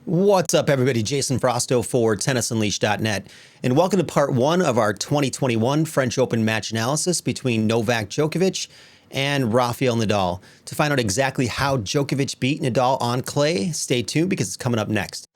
What's up, everybody? Jason Frausto for TennisUnleashed.net, and welcome to part one of our 2021 French Open match analysis between Novak Djokovic and Rafael Nadal. To find out exactly how Djokovic beat Nadal on clay, stay tuned because it's coming up next.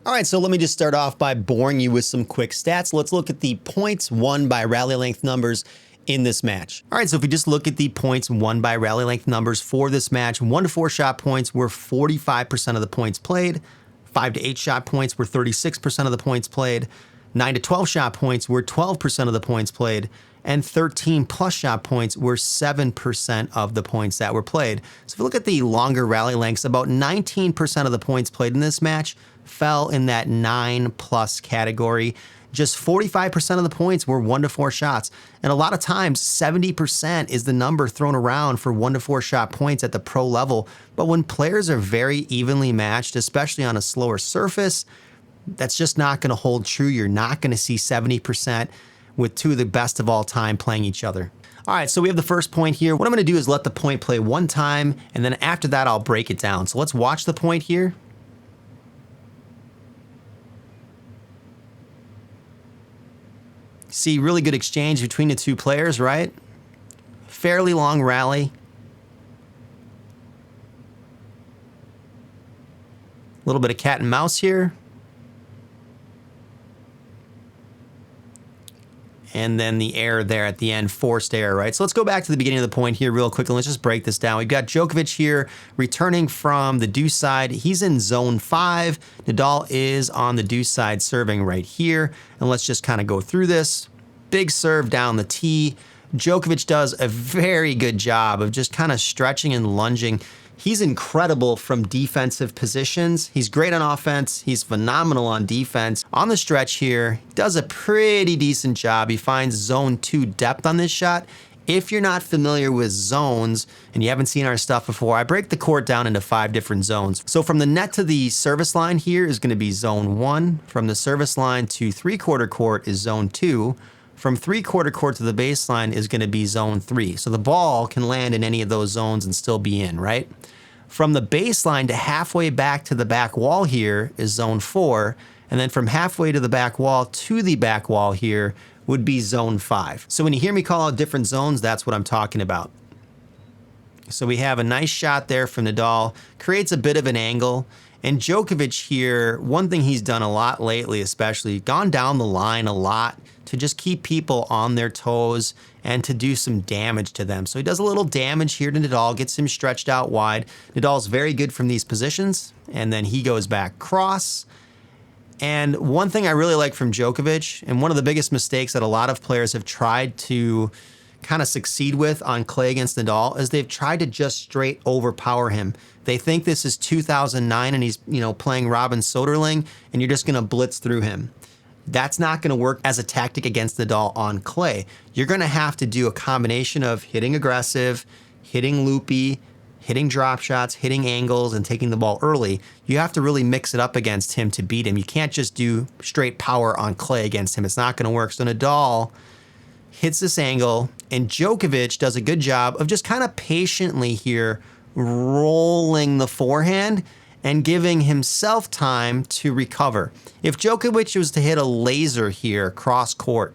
All right, so let me just start off by boring you with some quick stats. Let's look at the points won by rally length numbers in this match. All right, so if we just look at the points won by rally length numbers for this match, 1 to 4 shot points were 45% of the points played, 5 to 8 shot points were 36% of the points played, 9 to 12 shot points were 12% of the points played, and 13 plus shot points were 7% of the points that were played. So if you look at the longer rally lengths, about 19% of the points played in this match fell in that 9 plus category. Just 45% of the points were 1 to 4 shots. And a lot of times 70% is the number thrown around for 1 to 4 shot points at the pro level. But when players are very evenly matched, especially on a slower surface, that's just not going to hold true. You're not going to see 70% with two of the best of all time playing each other. All right, so we have the first point here. What I'm going to do is let the point play one time, and then after that, I'll break it down. So let's watch the point here. See, really good exchange between the two players, right? Fairly long rally. A little bit of cat and mouse here. And then the error there at the end, forced error, right? So let's go back to the beginning of the point here real quick and let's just break this down. We've got Djokovic here returning from the deuce side. He's in zone 5. Nadal is on the deuce side serving right here. And let's just kind of go through this. Big serve down the tee. Djokovic does a very good job of just kind of stretching and lunging. He's incredible from defensive positions. He's great on offense. He's phenomenal on defense. On the stretch here, does a pretty decent job. He finds zone 2 depth on this shot. If you're not familiar with zones and you haven't seen our stuff before, I break the court down into 5 different zones. So from the net to the service line here is going to be zone 1. From the service line to 3/4 court is zone 2. From 3/4 court to the baseline is going to be zone 3. So the ball can land in any of those zones and still be in, right? From the baseline to halfway back to the back wall here is zone 4. And then from halfway to the back wall to the back wall here would be zone 5. So when you hear me call out different zones, that's what I'm talking about. So we have a nice shot there from Nadal, creates a bit of an angle. And Djokovic here, one thing he's done a lot lately, especially, gone down the line a lot to just keep people on their toes and to do some damage to them. So he does a little damage here to Nadal, gets him stretched out wide. Nadal's very good from these positions, and then he goes back cross. And one thing I really like from Djokovic, and one of the biggest mistakes that a lot of players have tried to kind of succeed with on clay against Nadal, is they've tried to just straight overpower him. They think this is 2009 and he's, playing Robin Soderling and you're just going to blitz through him. That's not going to work as a tactic against Nadal on clay. You're going to have to do a combination of hitting aggressive, hitting loopy, hitting drop shots, hitting angles, and taking the ball early. You have to really mix it up against him to beat him. You can't just do straight power on clay against him. It's not going to work. So Nadal hits this angle, and Djokovic does a good job of just kind of patiently here rolling the forehand and giving himself time to recover. If Djokovic was to hit a laser here cross court,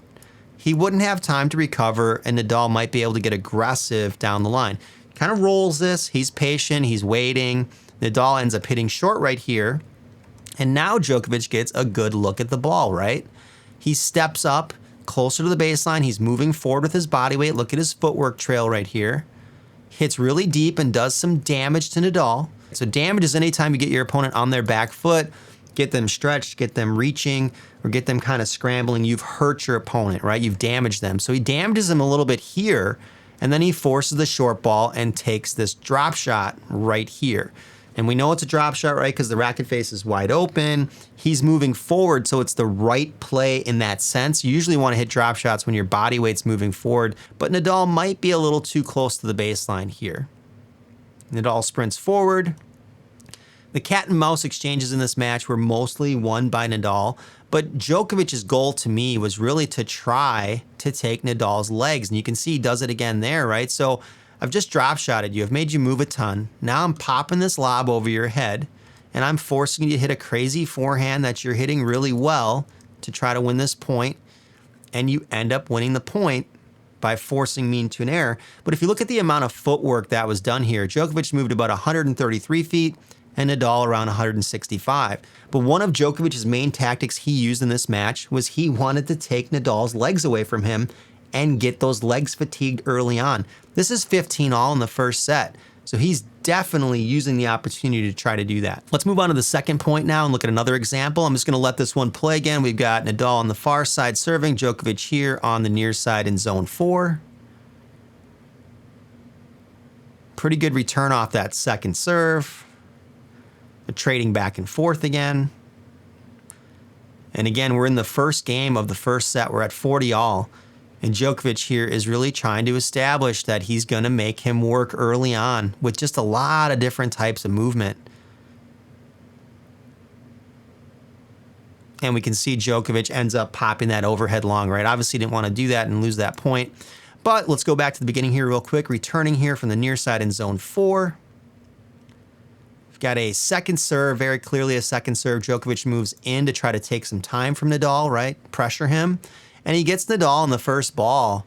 he wouldn't have time to recover, and Nadal might be able to get aggressive down the line. Kind of rolls this, he's patient, he's waiting. Nadal ends up hitting short right here, and now Djokovic gets a good look at the ball, right? He steps up closer to the baseline. He's moving forward with his body weight. Look at his footwork trail right here. Hits really deep and does some damage to Nadal. So damage is anytime you get your opponent on their back foot, get them stretched, get them reaching, or get them kind of scrambling. You've hurt your opponent, right? You've damaged them. So he damages him a little bit here, and then he forces the short ball and takes this drop shot right here. And we know it's a drop shot, right? Because the racket face is wide open. He's moving forward, so it's the right play in that sense. You usually want to hit drop shots when your body weight's moving forward, but Nadal might be a little too close to the baseline here. Nadal sprints forward. The cat and mouse exchanges in this match were mostly won by Nadal, but Djokovic's goal to me was really to try to take Nadal's legs. And you can see he does it again there, right? So I've just drop shotted you. I've made you move a ton. Now I'm popping this lob over your head, and I'm forcing you to hit a crazy forehand that you're hitting really well to try to win this point, and you end up winning the point by forcing me into an error. But if you look at the amount of footwork that was done here, Djokovic moved about 133 feet and Nadal around 165. But one of Djokovic's main tactics he used in this match was he wanted to take Nadal's legs away from him and get those legs fatigued early on. This is 15-all in the first set. So he's definitely using the opportunity to try to do that. Let's move on to the second point now and look at another example. I'm just going to let this one play again. We've got Nadal on the far side serving, Djokovic here on the near side in zone 4. Pretty good return off that second serve. They're trading back and forth again. And again, we're in the first game of the first set. We're at 40-all. And Djokovic here is really trying to establish that he's going to make him work early on with just a lot of different types of movement. And we can see Djokovic ends up popping that overhead long, right? Obviously didn't want to do that and lose that point. But let's go back to the beginning here real quick. Returning here from the near side in zone 4. We've got a second serve, very clearly a second serve. Djokovic moves in to try to take some time from Nadal, right? Pressure him. And he gets Nadal in the first ball,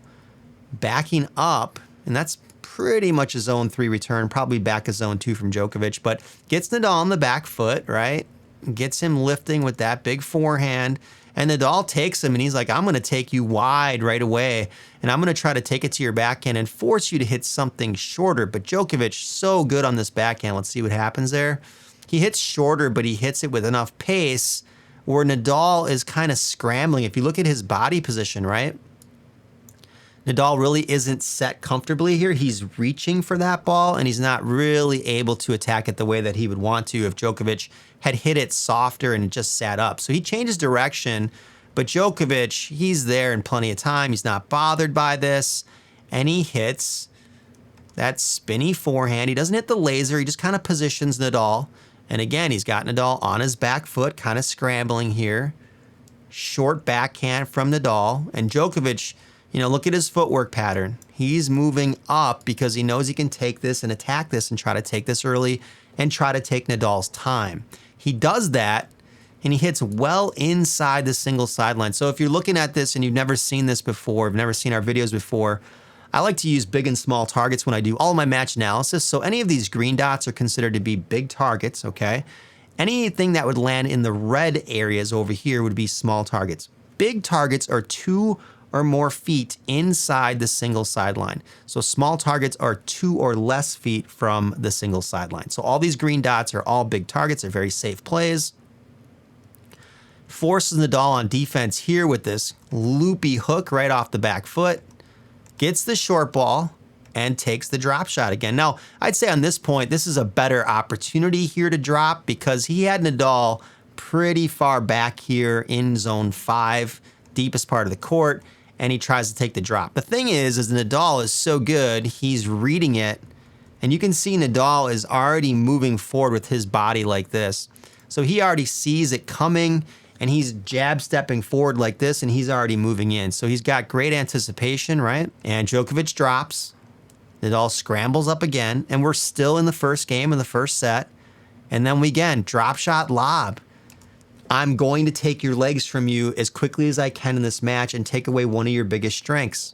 backing up, and that's pretty much a zone 3 return, probably back a zone 2 from Djokovic, but gets Nadal on the back foot, right? Gets him lifting with that big forehand, and Nadal takes him, and he's like, I'm going to take you wide right away, and I'm going to try to take it to your backhand and force you to hit something shorter. But Djokovic, so good on this backhand. Let's see what happens there. He hits shorter, but he hits it with enough pace where Nadal is kind of scrambling. If you look at his body position, right? Nadal really isn't set comfortably here. He's reaching for that ball, and he's not really able to attack it the way that he would want to if Djokovic had hit it softer and it just sat up. So he changes direction, but Djokovic, he's there in plenty of time. He's not bothered by this, and he hits that spinny forehand. He doesn't hit the laser. He just kind of positions Nadal. And again, he's got Nadal on his back foot, kind of scrambling here. Short backhand from Nadal. And Djokovic, look at his footwork pattern. He's moving up because he knows he can take this and attack this and try to take this early and try to take Nadal's time. He does that, and he hits well inside the single sideline. So if you're looking at this and you've never seen this before, you've never seen our videos before, I like to use big and small targets when I do all my match analysis. So any of these green dots are considered to be big targets, okay? Anything that would land in the red areas over here would be small targets. Big targets are 2 or more feet inside the single sideline. So small targets are 2 or less feet from the single sideline. So all these green dots are all big targets. They're very safe plays. Forces Nadal on defense here with this loopy hook right off the back foot. Gets the short ball and takes the drop shot again. Now, I'd say on this point, this is a better opportunity here to drop because he had Nadal pretty far back here in zone 5, deepest part of the court, and he tries to take the drop. The thing is Nadal is so good, he's reading it, and you can see Nadal is already moving forward with his body like this. So he already sees it coming, and he's jab stepping forward like this, and he's already moving in. So he's got great anticipation, right? And Djokovic drops. Nadal scrambles up again, and we're still in the first game in the first set. And then we again, drop shot lob. I'm going to take your legs from you as quickly as I can in this match and take away one of your biggest strengths.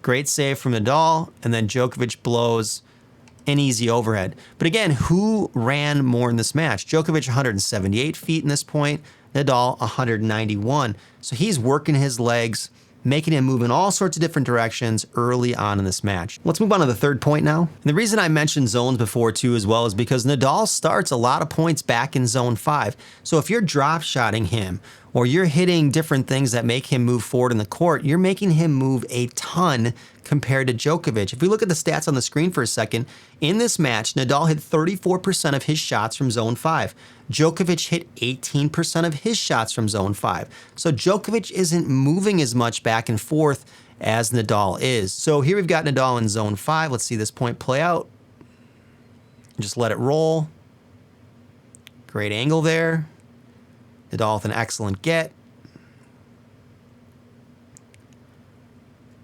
Great save from Nadal, and then Djokovic blows an easy overhead. But again, who ran more in this match? Djokovic 178 feet in this point, Nadal 191. So he's working his legs, making him move in all sorts of different directions early on in this match. Let's move on to the third point now. And the reason I mentioned zones before too as well is because Nadal starts a lot of points back in zone 5. So if you're drop shotting him or you're hitting different things that make him move forward in the court, you're making him move a ton compared to Djokovic. If we look at the stats on the screen for a second, in this match, Nadal hit 34% of his shots from zone 5. Djokovic hit 18% of his shots from zone 5. So Djokovic isn't moving as much back and forth as Nadal is. So here we've got Nadal in zone 5. Let's see this point play out. Just let it roll. Great angle there. Nadal with an excellent get.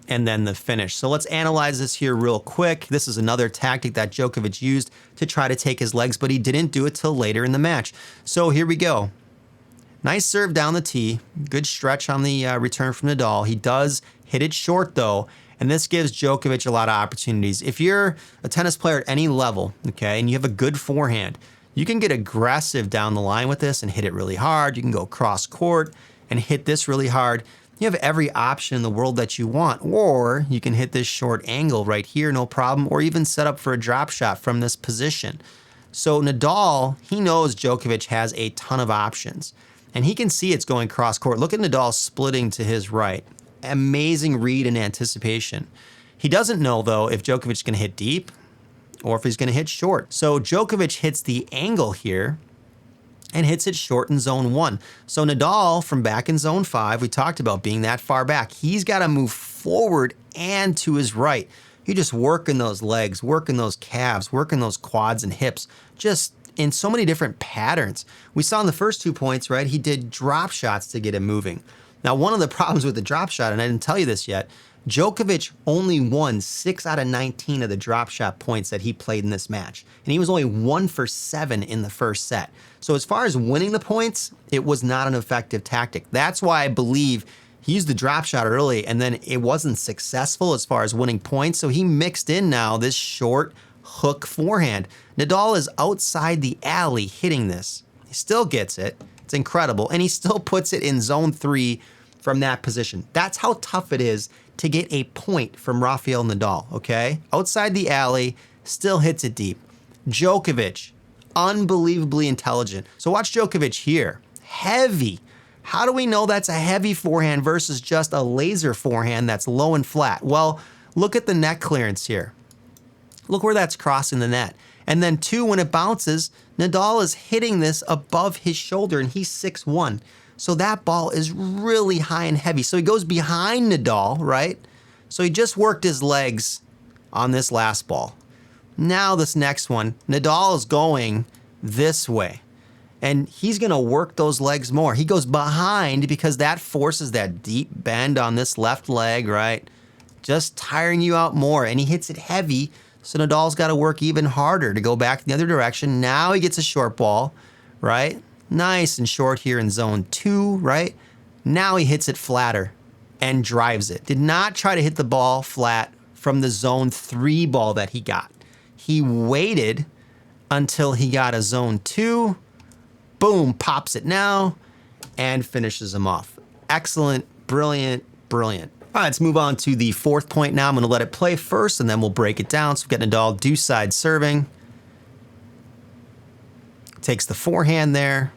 and then the finish. So let's analyze this here real quick. This is another tactic that Djokovic used to try to take his legs, but he didn't do it till later in the match. So here we go. Nice serve down the tee. Good stretch on the return from Nadal. He does hit it short though, and this gives Djokovic a lot of opportunities. If you're a tennis player at any level, okay, and you have a good forehand, you can get aggressive down the line with this and hit it really hard. You can go cross court and hit this really hard. You have every option in the world that you want, or you can hit this short angle right here, no problem, or even set up for a drop shot from this position. So Nadal, he knows Djokovic has a ton of options, and he can see it's going cross court. Look at Nadal splitting to his right. Amazing read and anticipation. He doesn't know, though, if Djokovic is going to hit deep or if he's going to hit short. So Djokovic hits the angle here and hits it short in zone 1. So Nadal, from back in zone 5, we talked about being that far back. He's got to move forward and to his right. You're just working those legs, working those calves, working those quads and hips, just in so many different patterns. We saw in the first 2 points, right, he did drop shots to get him moving. Now, one of the problems with the drop shot, and I didn't tell you this yet, Djokovic only won 6 out of 19 of the drop shot points that he played in this match. And he was only 1 for 7 in the first set. So as far as winning the points, it was not an effective tactic. That's why I believe he used the drop shot early and then it wasn't successful as far as winning points. So he mixed in now this short hook forehand. Nadal is outside the alley hitting this. He still gets it. It's incredible. And he still puts it in zone 3 from that position. That's how tough it is to get a point from Rafael Nadal, okay? Outside the alley, still hits it deep. Djokovic, unbelievably intelligent. So watch Djokovic here. Heavy. How do we know that's a heavy forehand versus just a laser forehand that's low and flat? Well, look at the net clearance here. Look where that's crossing the net. And then 2, when it bounces, Nadal is hitting this above his shoulder and he's 6'1". So that ball is really high and heavy. So he goes behind Nadal, right? So he just worked his legs on this last ball. Now this next one, Nadal is going this way. And he's going to work those legs more. He goes behind because that forces that deep bend on this left leg, right? Just tiring you out more. And he hits it heavy. So Nadal's got to work even harder to go back the other direction. Now he gets a short ball, right? Nice and short here in zone 2, right? Now he hits it flatter and drives it. Did not try to hit the ball flat from the zone 3 ball that he got. He waited until he got a zone 2. Boom, pops it now and finishes him off. Excellent, brilliant, brilliant. All right, let's move on to the 4th point now. I'm going to let it play first and then we'll break it down. So we got Nadal deuce side serving. Takes the forehand there.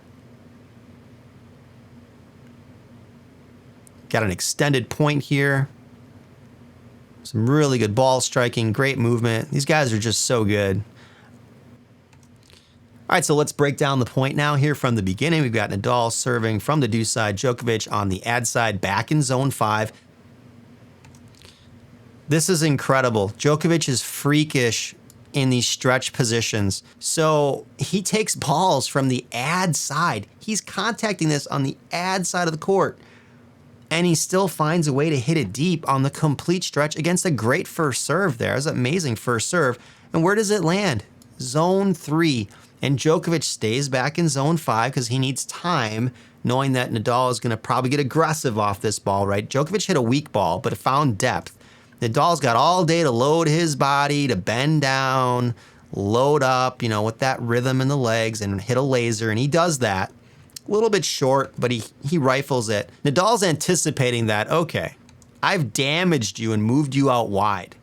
Got an extended point here. Some really good ball striking, great movement. These guys are just so good. All right, so let's break down the point now here from the beginning. We've got Nadal serving from the deuce side, Djokovic on the ad side, back in zone 5. This is incredible. Djokovic is freakish in these stretch positions. So he takes balls from the ad side. He's contacting this on the ad side of the court. And he still finds a way to hit it deep on the complete stretch against a great first serve there. It's an amazing first serve. And where does it land? Zone 3. And Djokovic stays back in zone 5 because he needs time, knowing that Nadal is going to probably get aggressive off this ball, right? Djokovic hit a weak ball, but it found depth. Nadal's got all day to load his body, to bend down, load up, with that rhythm in the legs and hit a laser. And he does that. A little bit short, but he rifles it. Nadal's anticipating that, okay, I've damaged you and moved you out wide.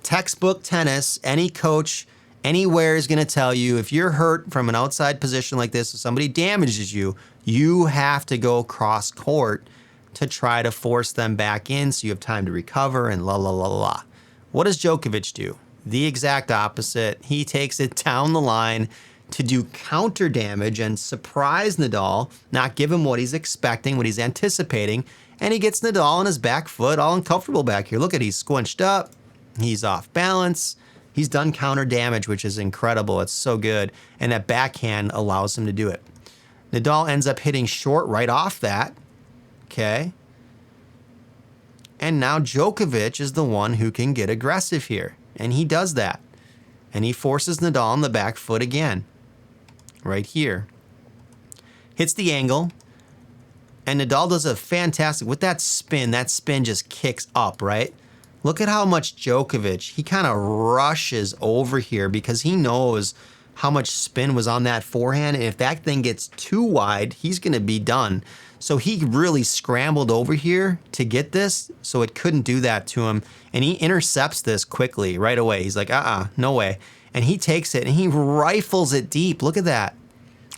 Textbook tennis, any coach anywhere is going to tell you if you're hurt from an outside position like this, if somebody damages you, you have to go cross court to try to force them back in so you have time to recover and la la la la. What does Djokovic do? The exact opposite. He takes it down the line to do counter damage and surprise Nadal, not give him what he's expecting, what he's anticipating, and he gets Nadal on his back foot, all uncomfortable back here. Look at, he's squinched up, he's off balance, he's done counter damage, which is incredible. It's so good, and that backhand allows him to do it. Nadal ends up hitting short right off that, okay? And now Djokovic is the one who can get aggressive here. And he does that. And he forces Nadal on the back foot again. Right here. Hits the angle. And Nadal does a fantastic, with that spin just kicks up, right? Look at how much Djokovic, he kind of rushes over here because he knows how much spin was on that forehand. And if that thing gets too wide, he's going to be done. So he really scrambled over here to get this, so it couldn't do that to him. And he intercepts this quickly right away. He's like, no way. And he takes it and he rifles it deep. Look at that.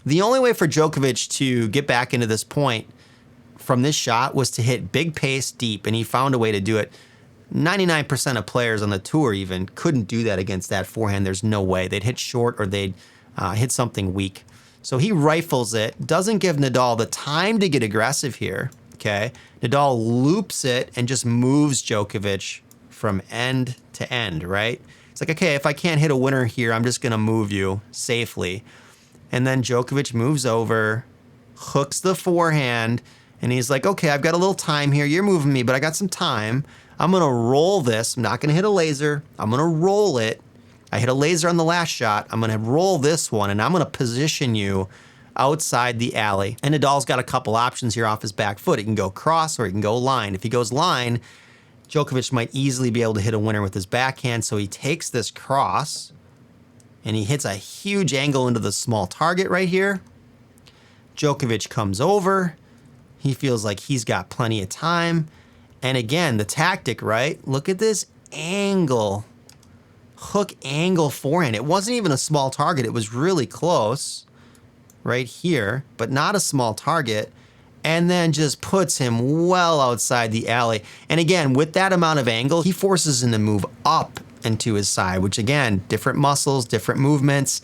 The only way for Djokovic to get back into this point from this shot was to hit big pace deep, and he found a way to do it. 99% of players on the tour even couldn't do that against that forehand. There's no way. They'd hit short or they'd hit something weak. So he rifles it, doesn't give Nadal the time to get aggressive here, okay? Nadal loops it and just moves Djokovic from end to end, right? It's like, okay, if I can't hit a winner here, I'm just gonna move you safely. And then Djokovic moves over, hooks the forehand, and he's like, okay, I've got a little time here. You're moving me, but I got some time. I'm gonna roll this. I'm not gonna hit a laser. I'm gonna roll it. I hit a laser on the last shot. I'm gonna roll this one, and I'm gonna position you outside the alley. And Nadal's got a couple options here off his back foot. He can go cross or he can go line. If he goes line, Djokovic might easily be able to hit a winner with his backhand. So he takes this cross and he hits a huge angle into the small target right here. Djokovic comes over. He feels like he's got plenty of time. And again, the tactic, right? Look at this angle. Hook angle forehand. It wasn't even a small target. It was really close right here, but not a small target. And then just puts him well outside the alley. And again, with that amount of angle, he forces him to move up and to his side, which again, different muscles, different movements,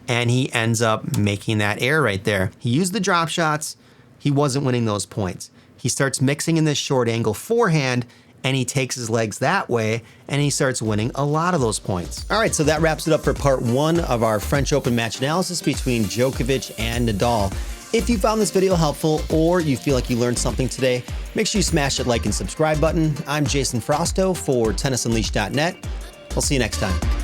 and he ends up making that air right there. He used the drop shots. He wasn't winning those points. He starts mixing in this short angle forehand, and he takes his legs that way, and he starts winning a lot of those points. All right, so that wraps it up for part one of our French Open match analysis between Djokovic and Nadal. If you found this video helpful or you feel like you learned something today, make sure you smash that like and subscribe button. I'm Jason Frausto for TennisUnleashed.net. We'll see you next time.